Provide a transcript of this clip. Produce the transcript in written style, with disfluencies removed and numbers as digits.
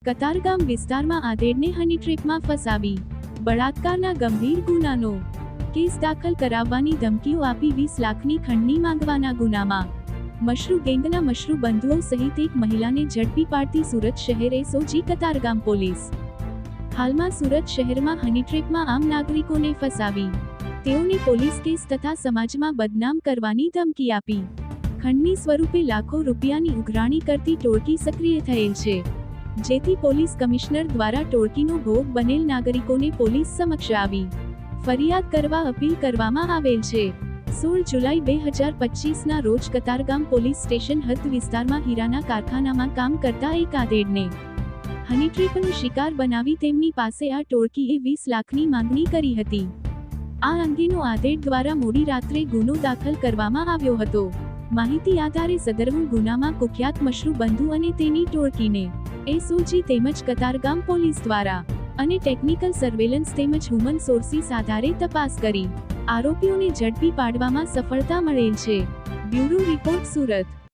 કતારગામ વિસ્તારમાં આધેડને હની ટ્રેપમાં ફસાવી બળાત્કારના ગંભીર ગુનાનો કેસ દાખલ કરાવવાની ધમકીઓ આપી 20 લાખની ખંડણી માંગવાના ગુનામાં મશરૂ ગેંગના મશરૂ બંધુઓ સહિત એક મહિલાને ઝડપી પાડતી સુરત શહેર એસઓજી કતારગામ પોલીસ હાલમાં સુરત શહેરમાં હની ટ્રેપમાં આમ નાગરિકોને ફસાવી તેઓને પોલીસ કેસ તથા સમાજમાં બદનામ કરવાની ધમકી આપી ખંડણી સ્વરૂપે લાખો રૂપિયાની ઉઘરાણી કરતી ટોળકી સક્રિય થયેલ છે, જેથી પોલીસ કમિશનર દ્વારા ટોળકીનો ભોગ બનેલ નાગરિકોને પોલીસ સમક્ષ આવી ફરિયાદ કરવા અપીલ કરવામાં આવેલ છે। 16 જુલાઈ 2025ના રોજ કતારગામ પોલીસ સ્ટેશન હદ વિસ્તારમાં હીરાના કારખાનામાં કામ કરતા એક આધેડને હની ટ્રેપનો શિકાર બનાવી તેમની પાસે આ ટોળકીએ 20 લાખની માંગણી કરી હતી। આ અંગેનો આધેડ દ્વારા મોડી રાત્રે ગુનો દાખલ કરવામાં આવ્યો હતો। માહિતી આધારે સદરવું ગુનામાં કુખ્યાત મશરૂ બંધુ અને તેની ટોળકીને એસઓજી તેમજ કતારગામ પોલીસ દ્વારા અને ટેકનિકલ સર્વેલન્સ તેમજ હ્યુમન સોર્સિસ આધારે તપાસ કરી આરોપીઓને ઝડપી પાડવામાં સફળતા મળેલ છે। Bureau report Surat.